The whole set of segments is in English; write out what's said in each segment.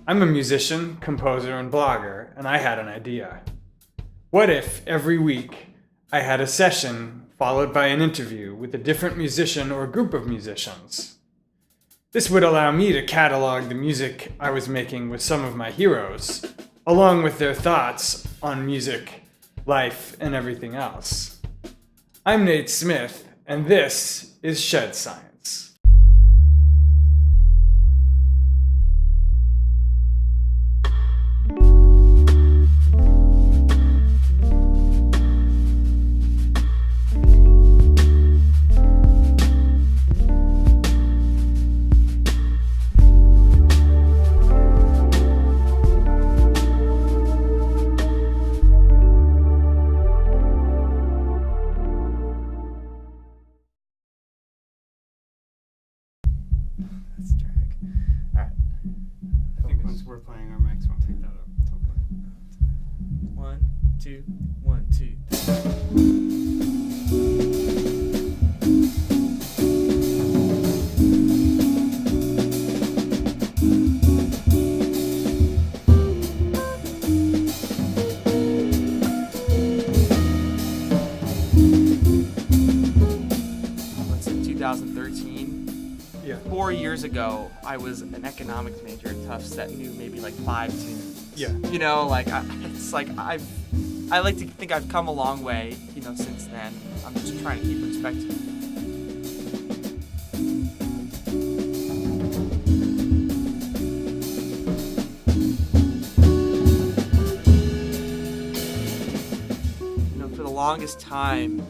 I'm a musician, composer, and blogger, and I had an idea. What if every week I had a session followed by an interview with a different musician or group of musicians? This would allow me to catalog the music I was making with some of my heroes, along with their thoughts on music, life, and everything else. I'm Nate Smith, and this is Shed Science. We're playing our mics, won't take that up. 1, 2, 1, 2013. Yeah. 4 years ago, I was an economics major at Tufts that knew maybe like 5 tunes. Yeah. You know, like it's like I like to think I've come a long way, you know, since then. I'm just trying to keep perspective. You know, for the longest time,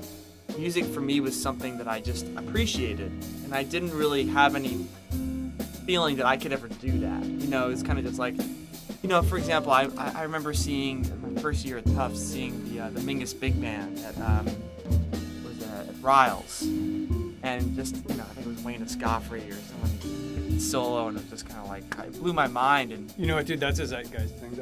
music for me was something that I just appreciated, and I didn't really have any feeling that I could ever do that. You know, it's kind of just like, you know, for example, I remember seeing my first year at Tufts, seeing the Mingus Big Band at Riles, and just, you know, I think it was Wayne Escoffrey or someone solo, and it was just kind of like, it blew my mind. And you know what, dude, that's a zeitgeist thing.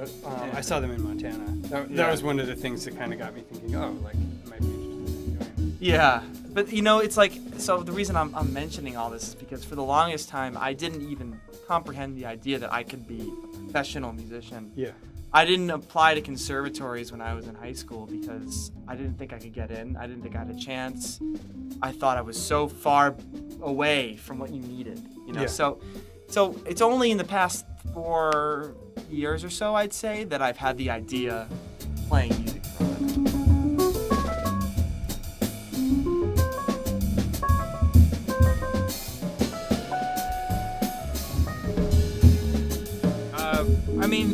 I saw them in Montana. That was one of the things that kind of got me thinking, oh, like, I might be interested in doing that. Yeah, but you know, it's like, so the reason I'm mentioning all this is because for the longest time, I didn't even comprehend the idea that I could be a professional musician. Yeah. I didn't apply to conservatories when I was in high school because I didn't think I could get in. I didn't think I had a chance. I thought I was so far away from what you needed, you know? Yeah. So it's only in the past 4 years or so, I'd say, that I've had the idea of playing music for a living. I mean,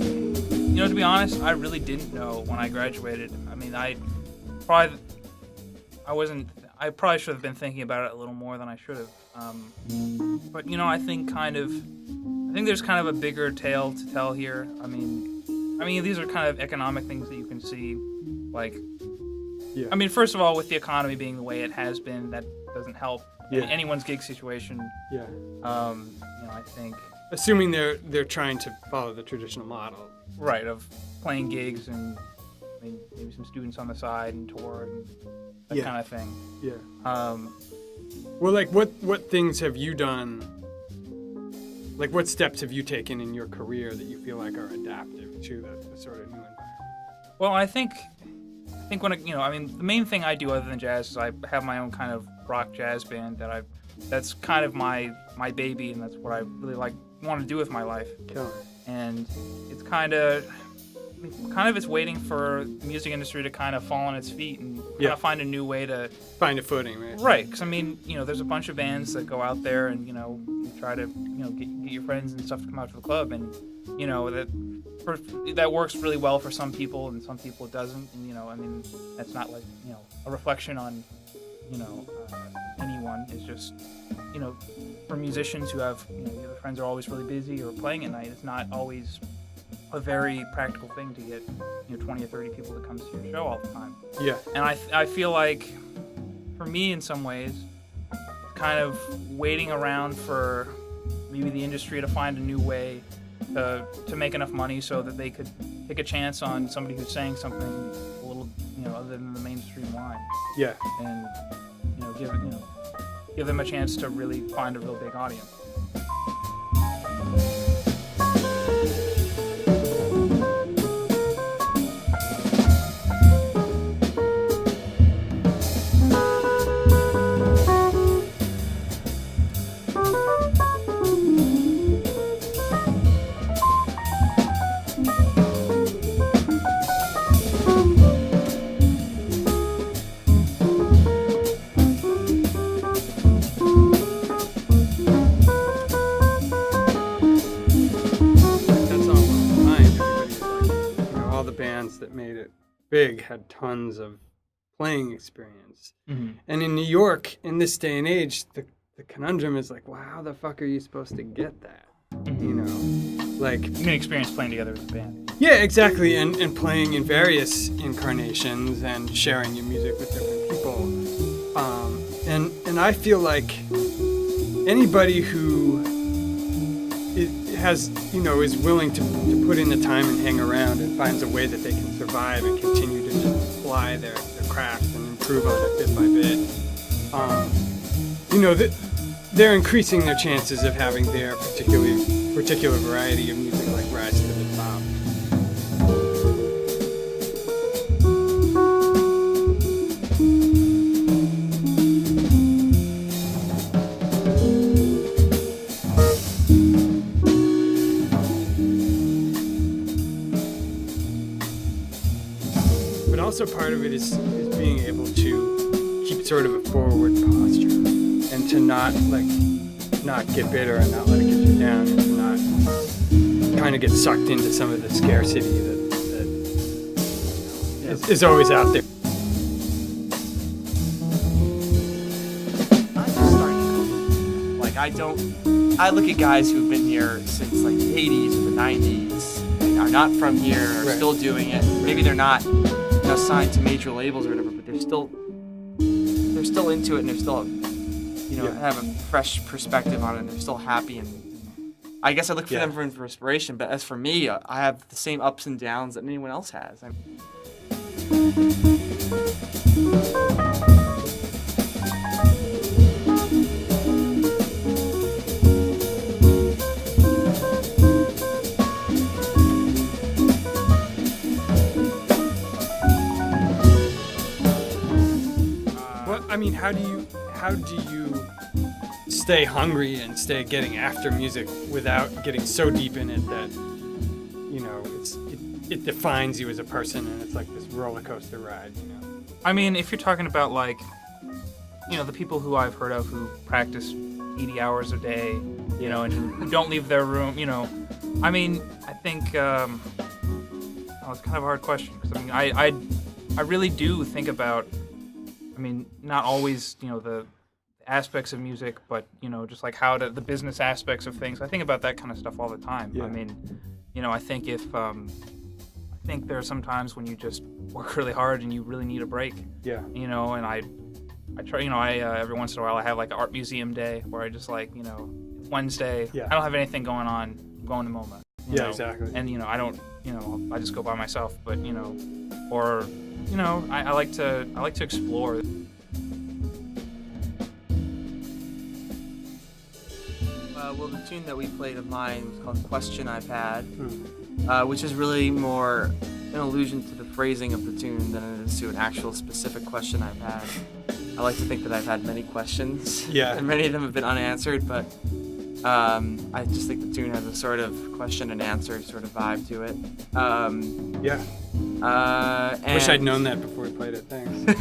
you know, to be honest, I really didn't know when I graduated. I mean, I probably should have been thinking about it a little more than I should have. But you know, I think there's kind of a bigger tale to tell here. I mean, these are kind of economic things that you can see, like, Yeah. I mean, first of all, with the economy being the way it has been, that doesn't help anyone's gig situation. Yeah. You know, I think. Assuming they're trying to follow the traditional model. Right, of playing gigs and maybe some students on the side and tour and that kind of thing. Yeah. Well, like, what things have you done? Like, what steps have you taken in your career that you feel like are adaptive to the sort of new environment? Well, I think when the main thing I do other than jazz is I have my own kind of rock jazz band that's kind of my baby, and that's what I really want to do with my life. Killer. And it's kind of it's waiting for the music industry to kind of fall on its feet and kind of find a new way to find a footing, right? Right, because I mean, you know, there's a bunch of bands that go out there and, you know, you try to, you know, get your friends and stuff to come out to the club, and, you know, that works really well for some people, and some people it doesn't. And, you know, I mean, that's not like, you know, a reflection on, you know, anyone. It's just, you know, for musicians who have, you know, your friends are always really busy or playing at night, it's not always a very practical thing to get, you know, 20 or 30 people to come see your show all the time. Yeah. And I feel like, for me, in some ways, kind of waiting around for maybe the industry to find a new way to make enough money so that they could take a chance on somebody who's saying something a little, you know, other than the mainstream line. Yeah. And, you know, give them a chance to really find a real big audience. big had tons of playing experience. Mm-hmm. And in New York, in this day and age, the conundrum is like, well, how the fuck are you supposed to get that? You know, like, You can experience playing together as a band. yeah, exactly, and playing in various incarnations and sharing your music with different people. And I feel like anybody who is willing to put in the time and hang around and finds a way that they can survive and continue to just apply their craft and improve on it bit by bit, they're increasing their chances of having their particular variety of music like rise to the top. But also part of it is being able to keep sort of a forward posture and to not get bitter and not let it get you down and to not kind of get sucked into some of the scarcity that is always out there. I'm just starting to like I look at guys who've been here since like the 80s or the 90s and are not from here, are Right. still doing it. Maybe they're not signed to major labels or whatever, but they're still into it and they're still Yeah. have a fresh perspective on it and they're still happy, and I guess I look for Yeah. them for inspiration. But as for me, I have the same ups and downs that anyone else has. I mean, how do you stay hungry and stay getting after music without getting so deep in it that it defines you as a person and it's like this roller coaster ride, I mean, if you're talking about like, the people who I've heard of who practice 80 hours a day, and who don't leave their room, I mean, I think it's kind of a hard question because I really do think about, not always, the aspects of music, but, just like the business aspects of things. I think about that kind of stuff all the time. Yeah. I think I think there are some times when you just work really hard and you really need a break. Yeah. And I try, every once in a while I have like an art museum day where I just like, it's Wednesday. Yeah. I don't have anything going on. I'm going to MoMA. you Yeah, know, exactly. And I don't, I just go by myself. But or I like to explore. Well, the tune that we played of mine was called Question I've Had, Hmm. which is really more an allusion to the phrasing of the tune than it is to an actual specific question I've had. I like to think that I've had many questions, Yeah. and many of them have been unanswered, but I just think the tune has a sort of question and answer sort of vibe to it. Yeah. And Wish I'd known that before we played it. Thanks.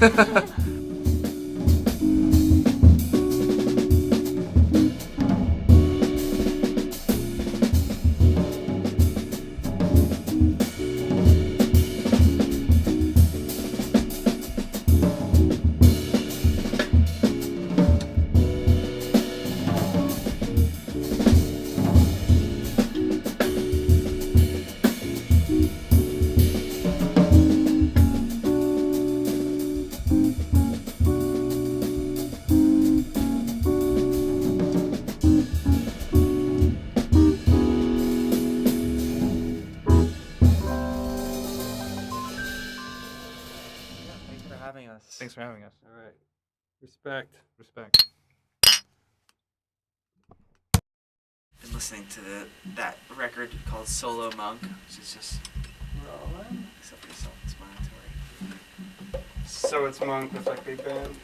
Thanks for having us. Thanks for having us. All right. Respect. Respect. Been listening to that record called Solo Monk, which is just except for the self-explanatory. So it's Monk with like big band.